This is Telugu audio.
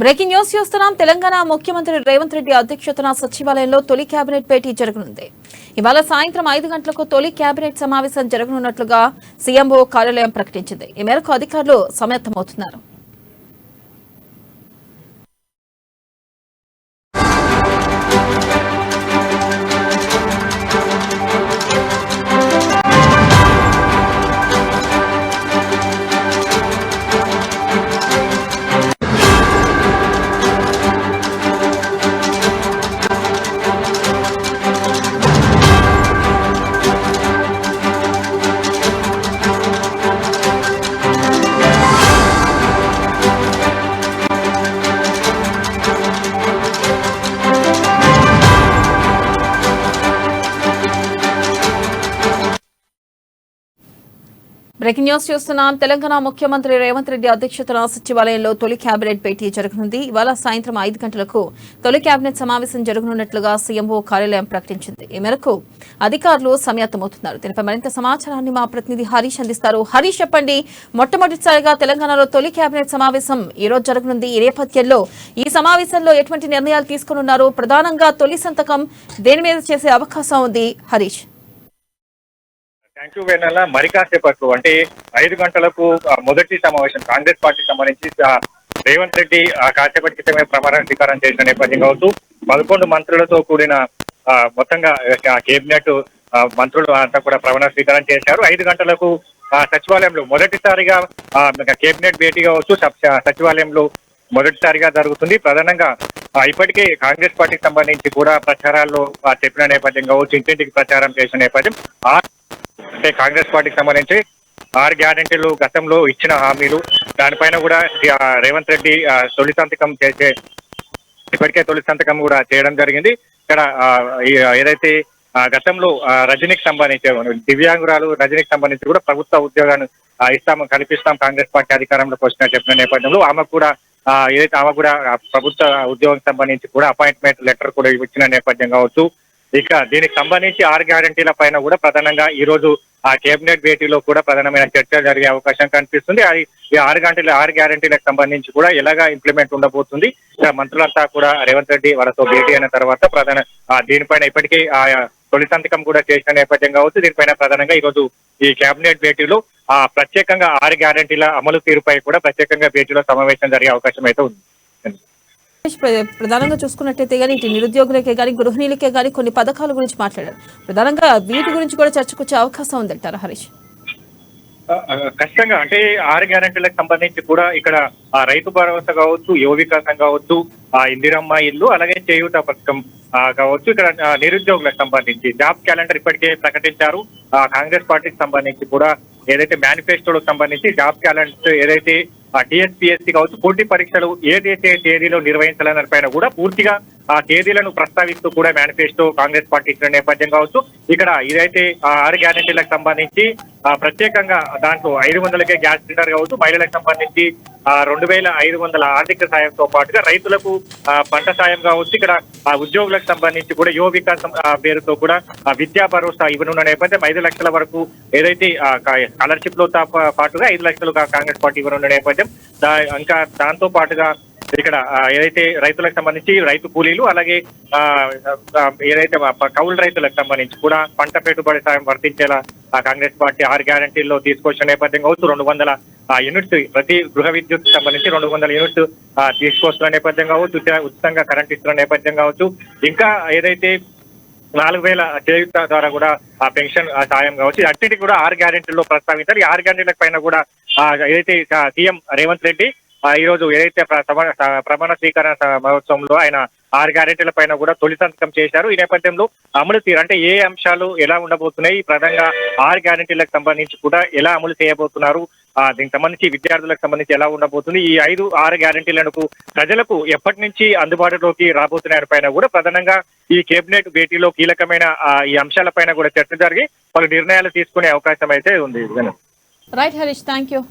బ్రేకింగ్ న్యూస్ చూస్తున్నాం. తెలంగాణ ముఖ్యమంత్రి రేవంత్ రెడ్డి అధ్యక్షతన సచివాలయంలో తొలి కేబినెట్ భేటీ జరగనుంది. ఇవాళ సాయంత్రం 5 గంటలకు తొలి కేబినెట్ సమావేశం జరగనున్నట్లుగా సీఎంఓ కార్యాలయం ప్రకటించింది. ఈ మేరకు అధికారులు సమాయత్తమవుతున్నారు. బ్రేకింగ్ న్యూస్ చూస్తున్నాం. తెలంగాణ ముఖ్యమంత్రి రేవంత్ రెడ్డి అధ్యక్షతన సచివాలయంలో తొలి కేబినెట్ భేటీ జరగనుంది. ఇవాళ సాయంత్రం 5 గంటలకు తొలి కేబినెట్ సమావేశం జరగనున్నట్లుగా సీఎంఓ కార్యాలయం ప్రకటించింది. ఈ మేరకు అధికారులు సమాయత్తమవుతున్నారు. దీనిపై మరింత సమాచారాన్ని మా ప్రతినిధి హరీష్ అందిస్తారు. హరీష్, చెప్పండి, మొట్టమొదటిసారిగా తెలంగాణలో తొలి కేబినెట్ సమావేశం ఈ రోజు జరగనుంది. ఈ నేపథ్యంలో ఈ సమావేశంలో ఎటువంటి నిర్ణయాలు తీసుకోనున్నారు? ప్రధానంగా తొలి సంతకం దేని మీద చేసే అవకాశం ఉంది? హరీష్. థ్యాంక్ యూ వేణాల. మరి కాసేపట్లో అంటే 5 గంటలకు మొదటి సమావేశం కాంగ్రెస్ పార్టీకి సంబంధించి రేవంత్ రెడ్డి కాసేపటి క్రితమే ప్రమాణ స్వీకారం చేసిన నేపథ్యం కావచ్చు. 11 మంత్రులతో కూడిన మొత్తంగా కేబినెట్ మంత్రులు అంతా కూడా ప్రమాణ స్వీకారం చేశారు. 5 గంటలకు సచివాలయంలో మొదటిసారిగా కేబినెట్ భేటీ కావచ్చు సచివాలయంలో మొదటిసారిగా జరుగుతుంది. ప్రధానంగా ఇప్పటికే కాంగ్రెస్ పార్టీకి సంబంధించి కూడా ప్రచారాల్లో చెప్పిన నేపథ్యం కావచ్చు, ఇంటింటికి ప్రచారం చేసిన నేపథ్యం. అంటే కాంగ్రెస్ పార్టీకి సంబంధించి 6 గ్యారెంటీలు గతంలో ఇచ్చిన హామీలు, దానిపైన కూడా రేవంత్ రెడ్డి ఇప్పటికే తొలి సంతకం కూడా చేయడం జరిగింది. ఇక్కడ ఏదైతే గతంలో రజనీకి సంబంధించి దివ్యాంగురాలు రజనీకి సంబంధించి కూడా ప్రభుత్వ ఉద్యోగాన్ని కల్పిస్తాం కాంగ్రెస్ పార్టీ అధికారంలోకి వచ్చిన చెప్పిన నేపథ్యంలో ఆమె కూడా ప్రభుత్వ ఉద్యోగం సంబంధించి కూడా అపాయింట్మెంట్ లెటర్ కూడా ఇచ్చిన నేపథ్యం కావచ్చు. ఇక దీనికి సంబంధించి 6 గ్యారెంటీల పైన కూడా ప్రధానంగా ఈ రోజు కేబినెట్ భేటీలో కూడా ప్రధానమైన చర్చ జరిగే అవకాశం కనిపిస్తుంది. ఈ 6 గ్యారెంటీలకు సంబంధించి కూడా ఎలాగా ఇంప్లిమెంట్ ఉండబోతుంది. మంత్రులంతా కూడా రేవంత్ రెడ్డి వాళ్ళతో భేటీ అయిన తర్వాత దీనిపైన ఇప్పటికీ తొలి సంతకం కూడా చేసిన నేపథ్యం కావచ్చు. దీనిపైన ప్రధానంగా ఈ రోజు ఈ కేబినెట్ భేటీలో ప్రత్యేకంగా 6 గ్యారెంటీల అమలు తీరుపై కూడా ప్రత్యేకంగా భేటీలో సమావేశం జరిగే అవకాశం అయితే ఉంది. ప్రధానంగా చూసుకున్నట్టయితే కానీ ఇటు నిరుద్యోగులకే కానీ గృహిణీలకే కానీ కొన్ని పథకాల గురించి మాట్లాడారు. ప్రధానంగా వీటి గురించి కూడా చర్చకు వచ్చే అవకాశం ఉందంటారా హరీష్? ఖచ్చితంగా అంటే 6 గ్యారెంటీలకు సంబంధించి కూడా ఇక్కడ రైతు భరోసా కావచ్చు, యువ వికాసం కావచ్చు, ఇందిరమ్మ ఇల్లు, అలాగే చేయూత పథకం కావచ్చు. ఇక్కడ నిరుద్యోగులకు సంబంధించి జాబ్ క్యాలెండర్ ఇప్పటికే ప్రకటించారు. కాంగ్రెస్ పార్టీకి సంబంధించి కూడా ఏదైతే మేనిఫెస్టోలకు సంబంధించి జాబ్ క్యాలెండర్ ఏదైతే టీఎస్పీఎస్సీ కావచ్చు, పోటీ పరీక్షలు ఏదైతే తేదీలో నిర్వహించాలన్న పైన కూడా పూర్తిగా ఆ తేదీలను ప్రస్తావిస్తూ కూడా మేనిఫెస్టో కాంగ్రెస్ పార్టీ ఇచ్చిన నేపథ్యం కావచ్చు. ఇక్కడ ఇదైతే 6 గ్యారెంటీలకు సంబంధించి ప్రత్యేకంగా దాంట్లో 500కే గ్యాస్ సిలిండర్ కావచ్చు, మహిళలకు సంబంధించి 2500 ఆర్థిక సాయంతో పాటుగా రైతులకు పంట సాయం కావచ్చు. ఇక్కడ ఉద్యోగులకు సంబంధించి కూడా యువ వికాసం పేరుతో కూడా విద్యా భరోసా ఇవ్వనున్న నేపథ్యం. 5 లక్షల వరకు ఏదైతే స్కాలర్షిప్ లో పాటుగా 5 లక్షలు కాంగ్రెస్ పార్టీ ఇవ్వనున్న నేపథ్యం. ఇంకా దాంతో పాటుగా ఇక్కడ ఏదైతే రైతులకు సంబంధించి రైతు కూలీలు, అలాగే ఏదైతే కౌలు రైతులకు సంబంధించి కూడా పంట పెట్టుబడి సాయం వర్తించేలా కాంగ్రెస్ పార్టీ 6 గ్యారెంటీల్లో తీసుకొచ్చిన నేపథ్యం కావచ్చు. 200 యూనిట్స్ ప్రతి గృహ విద్యుత్ సంబంధించి 200 యూనిట్స్ తీసుకొస్తున్న నేపథ్యం కావచ్చు. ఉచితంగా కరెంట్ ఇస్తున్న నేపథ్యం కావచ్చు. ఇంకా ఏదైతే 4000 చేయూత ద్వారా కూడా పెన్షన్ సాయం కావచ్చు. అన్నిటికీ కూడా 6 గ్యారెంటీల్లో ప్రస్తావించారు. ఈ 6 గ్యారెంటీల పైన కూడా ఏదైతే సీఎం రేవంత్ రెడ్డి ఈ రోజు ఏదైతే ప్రమాణ స్వీకార మహోత్సవంలో ఆయన 6 గ్యారెంటీల పైన కూడా తొలి సంతకం చేశారు. ఈ నేపథ్యంలో అమలు తీరు అంటే ఏ అంశాలు ఎలా ఉండబోతున్నాయి, ప్రధానంగా 6 గ్యారెంటీలకు సంబంధించి కూడా ఎలా అమలు చేయబోతున్నారు, దీనికి సంబంధించి విద్యార్థులకు సంబంధించి ఎలా ఉండబోతుంది, ఈ 6 గ్యారెంటీలకు ప్రజలకు ఎప్పటి నుంచి అందుబాటులోకి రాబోతున్నాయి పైన కూడా ప్రధానంగా ఈ కేబినెట్ భేటీలో కీలకమైన ఈ అంశాల పైన కూడా చర్చ జరిగి పలు నిర్ణయాలు తీసుకునే అవకాశం అయితే ఉంది. Right Harish, thank you.